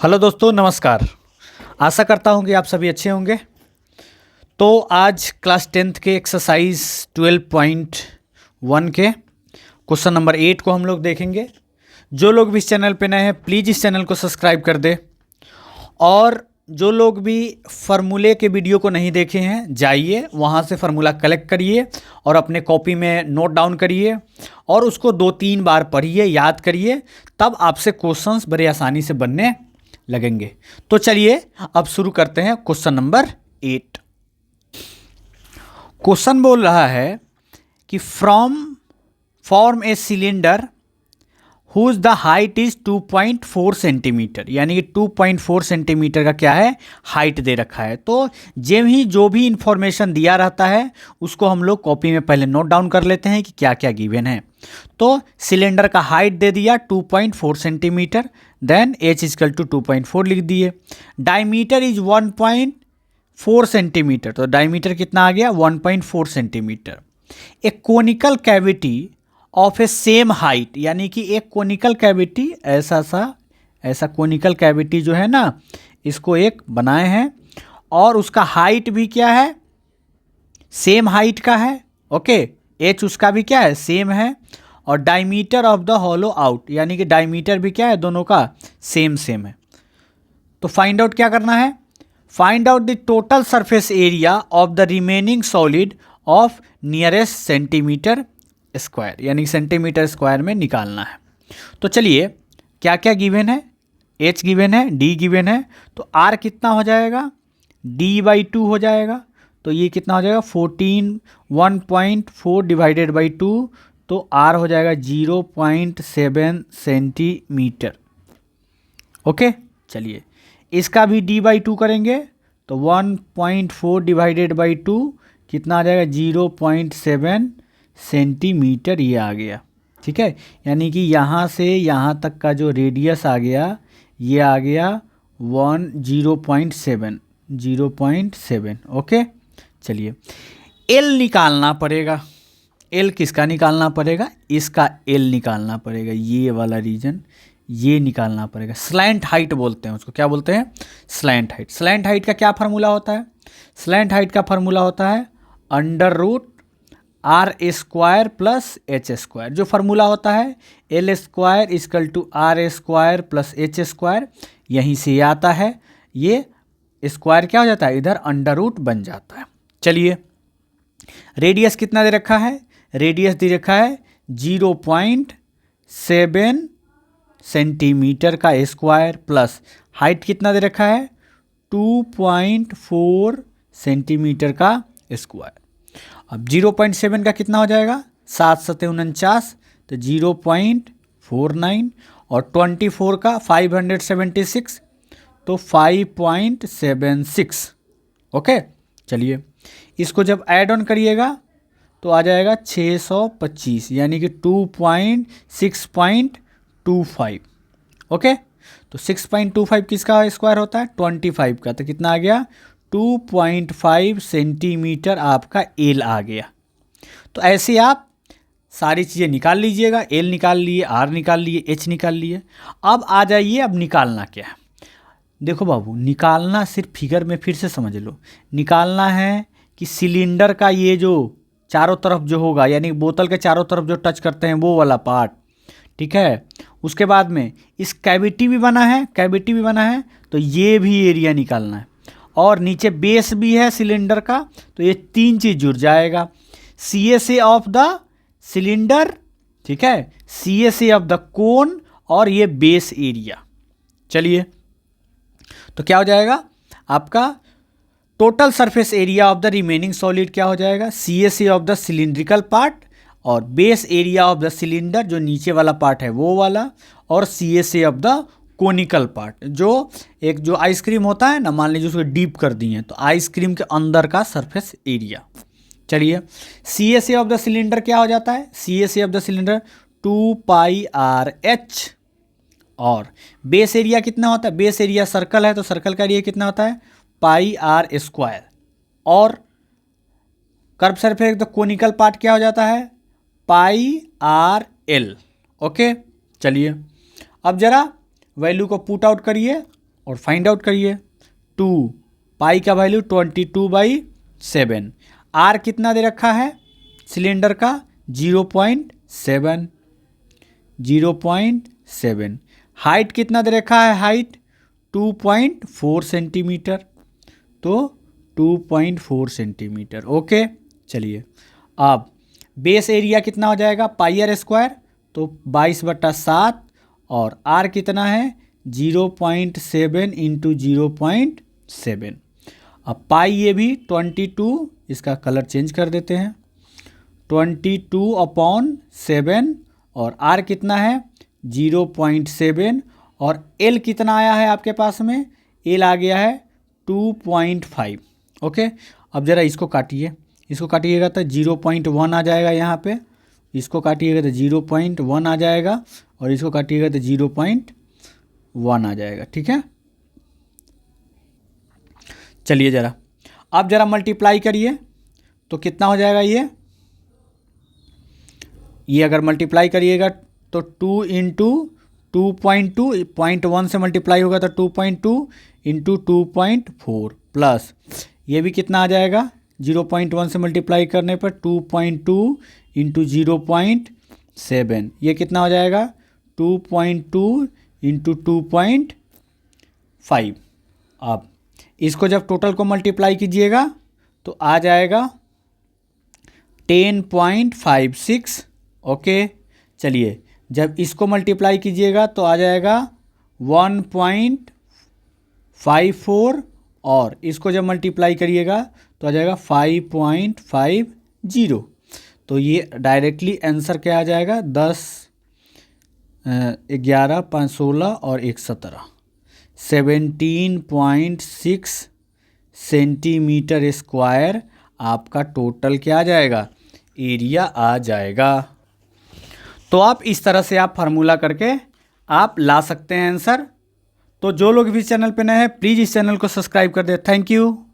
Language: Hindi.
हेलो दोस्तों, नमस्कार। आशा करता हूँ कि आप सभी अच्छे होंगे। तो आज क्लास 10th के एक्सरसाइज 12.1 के क्वेश्चन नंबर 8 को हम लोग देखेंगे। जो लोग भी इस चैनल पे नए हैं प्लीज़ इस चैनल को सब्सक्राइब कर दे, और जो लोग भी फार्मूले के वीडियो को नहीं देखे हैं जाइए वहाँ से फार्मूला कलेक्ट करिए और अपने कॉपी में नोट डाउन करिए और उसको 2-3 बार पढ़िए, याद करिए, तब आपसे क्वेश्चंस बड़े आसानी से बनने लगेंगे। तो चलिए अब शुरू करते हैं क्वेश्चन नंबर 8। क्वेश्चन बोल रहा है कि form a cylinder whose the height is 2.4 centimetre, यानी कि 2.4 सेंटीमीटर का क्या है, हाइट दे रखा है। तो जो भी इंफॉर्मेशन दिया रहता है उसको हम लोग कॉपी में पहले नोट डाउन कर लेते हैं कि क्या क्या गिवन है। तो सिलेंडर का हाइट दे दिया 2.4 centimetre, then h equal to 2.4 लिख दिए। डायमीटर इज 1.4 सेंटीमीटर, तो डायमीटर कितना आ गया 1.4 centimetre. A conical cavity of a same height, यानी कि एक कोनिकल कैविटी ऐसा कोनिकल कैविटी जो है ना, इसको एक बनाए हैं और उसका हाइट भी क्या है, सेम हाइट का है। ओके, एच उसका भी क्या है, सेम है। और diameter of the hollow out, यानी कि डायमीटर भी क्या है, दोनों का सेम है। तो फाइंड आउट क्या करना है, find out the total surface area of the remaining solid of nearest centimetre square, यानी सेंटीमीटर स्क्वायर में निकालना है। तो चलिए क्या क्या गिवन है, एच गिवन है, डी गिवन है, तो आर कितना हो जाएगा, d/2 हो जाएगा। तो ये कितना हो जाएगा 1.4 डिवाइडेड बाई 2, तो आर हो जाएगा 0.7 सेंटीमीटर। ओके, चलिए इसका भी d/2 करेंगे तो 1.4 डिवाइडेड बाई 2 कितना आ जाएगा 0.7 सेंटीमीटर, ये आ गया। ठीक है, यानी कि यहाँ से यहाँ तक का जो रेडियस आ गया ये आ गया 0.7। ओके, चलिए एल निकालना पड़ेगा। एल किसका निकालना पड़ेगा, इसका एल निकालना पड़ेगा, ये वाला रीजन ये निकालना पड़ेगा। स्लैंट हाइट बोलते हैं उसको, क्या बोलते हैं, स्लैंट हाइट। स्लैंट हाइट का क्या फार्मूला होता है, स्लैंट हाइट का फार्मूला होता है √r² प्लस h²। जो फार्मूला होता है L² is equal to r² plus h², यहीं से आता है। ये स्क्वायर क्या हो जाता है, इधर √ बन जाता है। चलिए रेडियस कितना दे रखा है, रेडियस दे रखा है 0.7 सेंटीमीटर का स्क्वायर, प्लस हाइट कितना दे रखा है 2.4 सेंटीमीटर का स्क्वायर। अब 0.7 का कितना हो जाएगा 7×7 = 49, तो 0.49, और 24 का 576, तो 5.76। ओके, चलिए इसको जब ऐड ऑन करिएगा तो आ जाएगा 625, यानी कि 6.25। ओके, तो 6.25 किसका स्क्वायर होता है 25 का, तो कितना आ गया 2.5 सेंटीमीटर आपका एल आ गया। तो ऐसे आप सारी चीज़ें निकाल लीजिएगा, एल निकाल लिए, आर निकाल लिए, एच निकाल लिए। अब आ जाइए, अब निकालना क्या है। देखो बाबू, निकालना सिर्फ फिगर में फिर से समझ लो, निकालना है कि सिलेंडर का ये जो चारों तरफ जो होगा, यानी बोतल के चारों तरफ जो टच करते हैं वो वाला पार्ट, ठीक है। उसके बाद में इस कैविटी भी बना है, तो ये भी एरिया निकालना है, और नीचे बेस भी है सिलेंडर का, तो ये 3 चीज़ जुड़ जाएगा। CSA ऑफ द सिलेंडर, ठीक है, CSA ऑफ द कोन, और ये बेस एरिया। चलिए तो क्या हो जाएगा आपका total surface area of the remaining solid क्या हो जाएगा, CSA of the cylindrical part, और base area of the cylinder जो नीचे वाला पार्ट है वो वाला, और CSA of the conical part, जो एक जो आइसक्रीम होता है ना, मान लीजिए उसको डीप कर दिए हैं, तो आइसक्रीम के अंदर का सरफेस एरिया। चलिए CSA ऑफ द सिलेंडर क्या हो जाता है, CSA of the cylinder 2πRh, और बेस एरिया कितना होता है, बेस एरिया सर्कल है तो सर्कल का एरिया कितना होता है πr², और curve surface the conical part क्या हो जाता है πrl। ओके, चलिए अब जरा वैल्यू को पुट आउट करिए और फाइंड आउट करिए। 2 पाई का वैल्यू 22/7। आर कितना दे रखा है सिलेंडर का 0.7। 0.7। हाइट कितना दे रखा है हाइट 2.4 सेंटीमीटर, तो 2.4 सेंटीमीटर। ओके चलिए अब बेस एरिया कितना हो जाएगा पाई आर स्क्वायर, तो 22/7 और आर कितना है 0.7 इंटू 0.7। अब पाई ये भी 22, इसका कलर चेंज कर देते हैं 22/7 और आर कितना है 0.7 और एल कितना आया है आपके पास में, एल आ गया है 2.5। ओके अब ज़रा इसको काटिए, इसको काटिएगा तो 0.1 आ जाएगा यहाँ पे, इसको काटिएगा तो 0.1 आ जाएगा और इसको काटिएगा तो 0.1 आ जाएगा। ठीक है चलिए ज़रा अब ज़रा मल्टीप्लाई करिए तो कितना हो जाएगा ये अगर मल्टीप्लाई करिएगा तो 2 इंटू 2.2 0.1 से मल्टीप्लाई होगा तो 2.2 इंटू 2.4 प्लस ये भी कितना आ जाएगा 0.1 से मल्टीप्लाई करने पर 2.2 इंटू 0.7, ये कितना हो जाएगा 2.2 इंटू 2.5। अब इसको जब टोटल को मल्टीप्लाई कीजिएगा तो आ जाएगा 10.56। ओके चलिए जब इसको मल्टीप्लाई कीजिएगा तो आ जाएगा 1.54 और इसको जब मल्टीप्लाई करिएगा तो आ जाएगा 5.50। तो ये डायरेक्टली आंसर क्या आ जाएगा 10, 11, 5, 16 और 1, 17, 17.6 सेंटीमीटर स्क्वायर आपका टोटल क्या आ जाएगा एरिया आ जाएगा। तो आप इस तरह से आप फार्मूला करके आप ला सकते हैं आंसर। तो जो लोग भी इस चैनल पे नए हैं प्लीज़ इस चैनल को सब्सक्राइब कर दें। Thank you.